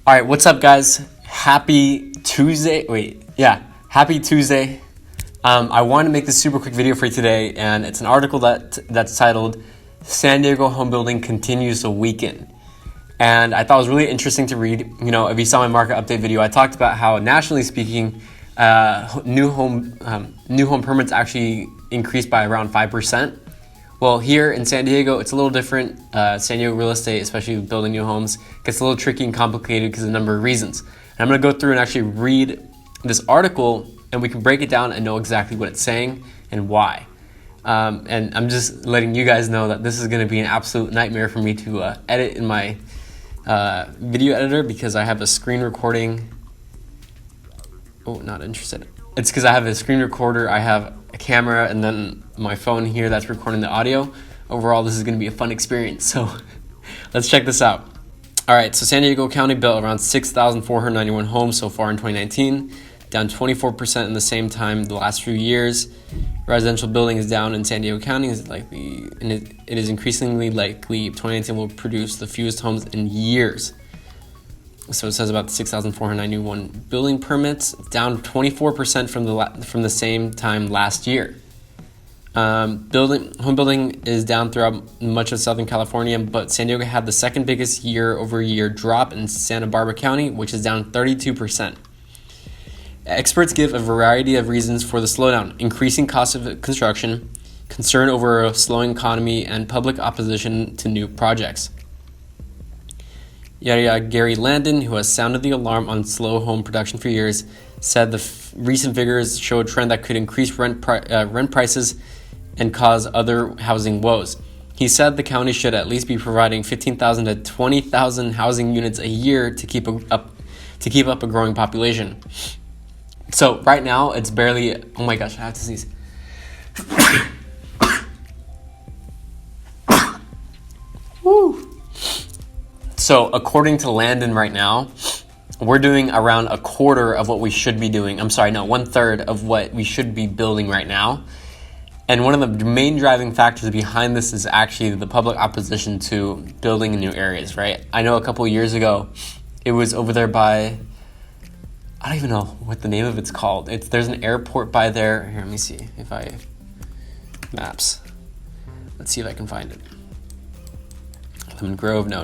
All right, what's up, guys? Happy Tuesday. Happy Tuesday. I wanted to make this super quick video for you today, and it's an article that's titled "San Diego Homebuilding Continues to Weaken." And I thought it was really interesting to read. You know, if you saw my market update video, I talked about how nationally speaking, new home permits actually increased by around 5%. Well, here in San Diego, it's a little different. San Diego real estate, especially building new homes, gets a little tricky and complicated because of a number of reasons. And I'm going to go through and actually read this article, and we can break it down and know exactly what it's saying and why. And I'm just letting you guys know that this is going to be an absolute nightmare for me to edit in my video editor because I have a screen recording. Oh, not interested. It's because I have a screen recorder, I have a camera, and then my phone here that's recording the audio. Overall, this is going to be a fun experience. So let's check this out. All right, so San Diego County built around 6,491 homes so far in 2019, down 24% in the same time the last few years. Residential building is down in San Diego County, and it is increasingly likely 2019 will produce the fewest homes in years. So it says about 6,491 building permits, down 24% from the same time last year. Home building is down throughout much of Southern California, but San Diego had the second biggest year-over-year drop in Santa Barbara County, which is down 32%. Experts give a variety of reasons for the slowdown: increasing cost of construction, concern over a slowing economy, and public opposition to new projects. Gary Landon, who has sounded the alarm on slow home production for years, said the recent figures show a trend that could increase rent prices and cause other housing woes. He said the county should at least be providing 15,000 to 20,000 housing units a year to keep up a growing population. So right now it's barely. Oh my gosh, I have to sneeze. Woo. So according to Landon right now, we're doing around a quarter of what we should be doing. I'm sorry, no, 1/3 of what we should be building right now. And one of the main driving factors behind this is actually the public opposition to building in new areas, right? I know a couple of years ago, it was over there by, I don't even know what the name of it's called. There's an airport by there. Here, let me see if maps. Let's see if I can find it. Lemon Grove, no.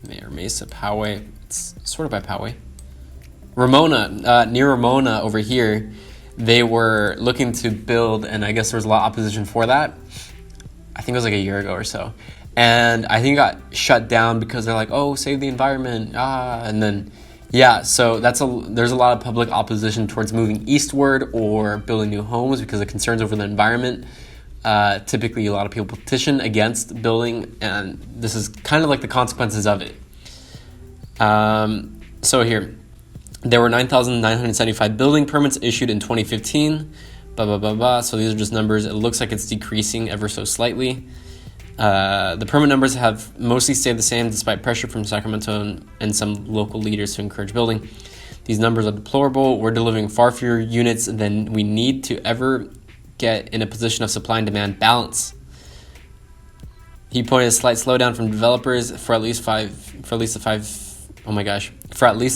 Mayor Mesa, Poway. It's sort of by Poway. Ramona, near Ramona over here, they were looking to build, and I guess there was a lot of opposition for that. I think it was like a year ago or so. And I think it got shut down because they're like, oh, save the environment, and then, yeah, so there's a lot of public opposition towards moving eastward or building new homes because of concerns over the environment. Typically, a lot of people petition against building, and this is kind of like the consequences of it. So here, there were 9,975 building permits issued in 2015, So these are just numbers. It looks like it's decreasing ever so slightly. The permit numbers have mostly stayed the same despite pressure from Sacramento and some local leaders to encourage building. These numbers are deplorable. We're delivering far fewer units than we need to ever get in a position of supply and demand balance. He pointed a slight slowdown from developers for at least the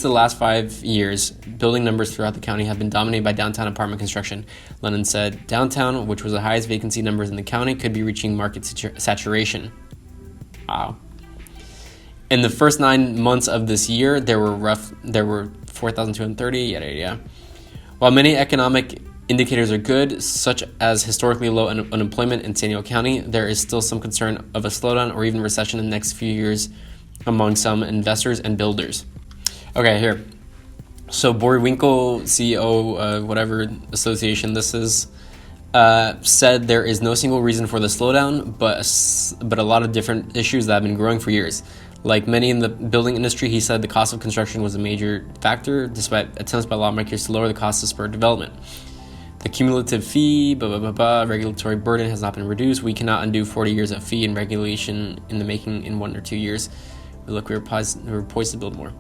last 5 years. Building numbers throughout the county have been dominated by downtown apartment construction. Lennon said downtown, which was the highest vacancy numbers in the county, could be reaching market saturation. Wow. In the first 9 months of this year, there were 4,230, yada yada. While many economic indicators are good, such as historically low unemployment in San Diego County, there is still some concern of a slowdown or even recession in the next few years among some investors and builders. Okay, here. So Bory-Winkle, CEO of whatever association this is, said there is no single reason for the slowdown, but a lot of different issues that have been growing for years. Like many in the building industry, he said the cost of construction was a major factor, despite attempts by lawmakers to lower the cost to spur development. The cumulative fee, regulatory burden has not been reduced. We cannot undo 40 years of fee and regulation in the making in 1 or 2 years. We're poised to build more.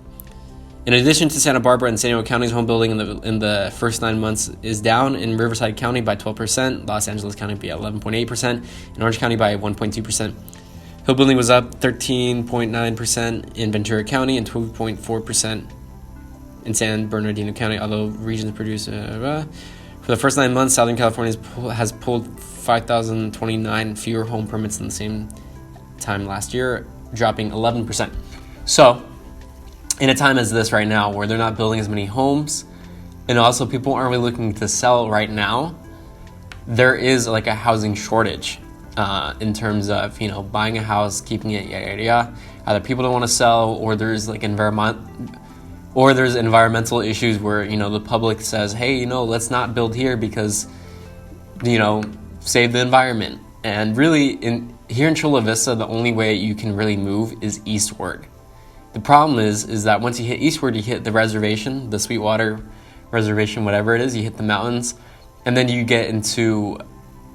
In addition to Santa Barbara and San Diego County's home building in the first 9 months is down in Riverside County by 12%, Los Angeles County by 11.8%, and Orange County by 1.2%. Homebuilding was up 13.9% in Ventura County and 12.4% in San Bernardino County, although regions produce. For the first 9 months, Southern California has pulled 5,029 fewer home permits than the same time last year, dropping 11%. So, in a time as this right now, where they're not building as many homes, and also people aren't really looking to sell right now, there is like a housing shortage in terms of, buying a house, keeping it, yada yada yada. Either people don't want to sell, or there's environmental issues where the public says, hey, let's not build here because save the environment. And really, here in Chula Vista, the only way you can really move is eastward. The problem is that once you hit eastward, you hit the reservation, the Sweetwater Reservation, whatever it is. You hit the mountains, and then you get into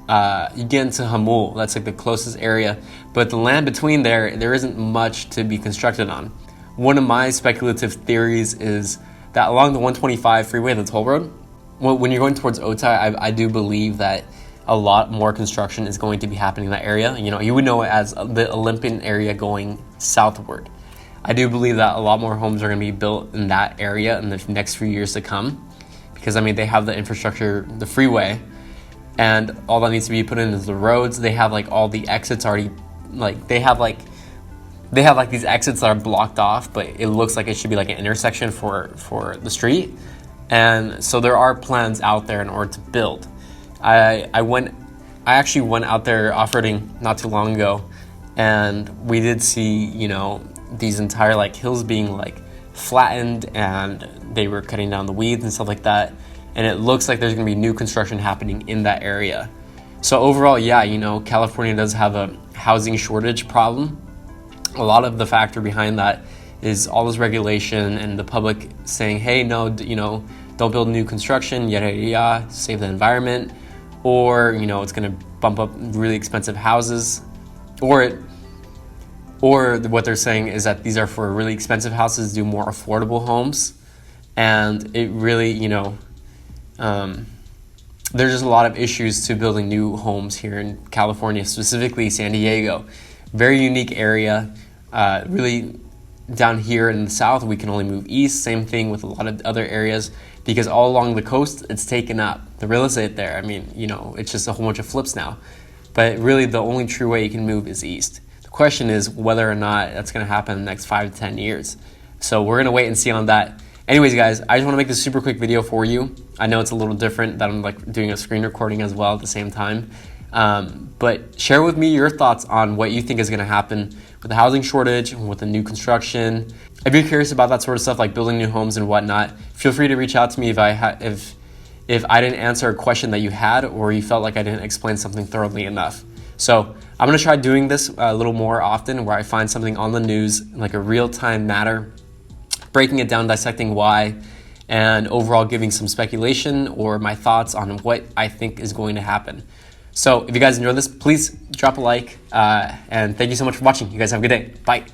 Hamul. That's like the closest area. But the land between there isn't much to be constructed on. One of my speculative theories is that along the 125 freeway, the toll road, when you're going towards Otay, I do believe that a lot more construction is going to be happening in that area. You would know it as the Olympian area going southward. I do believe that a lot more homes are going to be built in that area in the next few years to come, because they have the infrastructure, the freeway, and all that needs to be put in is the roads. They have like all the exits already, like they have like these exits that are blocked off, but it looks like it should be like an intersection for the street. And so there are plans out there in order to build. I actually went out there off-roading not too long ago, and we did see, these entire like hills being like flattened, and they were cutting down the weeds and stuff like that. And it looks like there's gonna be new construction happening in that area. So overall, yeah, California does have a housing shortage problem. A lot of the factor behind that is all this regulation and the public saying, hey, no, don't build new construction, yada, yada, yada, save the environment, or, it's gonna bump up really expensive houses, or what they're saying is that these are for really expensive houses, do more affordable homes. And it really, there's just a lot of issues to building new homes here in California, specifically San Diego. Very unique area. Really, down here in the south, we can only move east. Same thing with a lot of other areas, because all along the coast, it's taken up. The real estate there, it's just a whole bunch of flips now. But really, the only true way you can move is east. The question is whether or not that's going to happen in the next 5 to 10 years. So we're going to wait and see on that. Anyways, guys, I just want to make this super quick video for you. I know it's a little different that I'm like doing a screen recording as well at the same time. But share with me your thoughts on what you think is going to happen with the housing shortage, with the new construction. If you're curious about that sort of stuff, like building new homes and whatnot, feel free to reach out to me if I didn't answer a question that you had, or you felt like I didn't explain something thoroughly enough. So I'm going to try doing this a little more often, where I find something on the news, like a real-time matter, breaking it down, dissecting why, and overall giving some speculation or my thoughts on what I think is going to happen. So if you guys enjoyed this, please drop a like, and thank you so much for watching. You guys have a good day. Bye.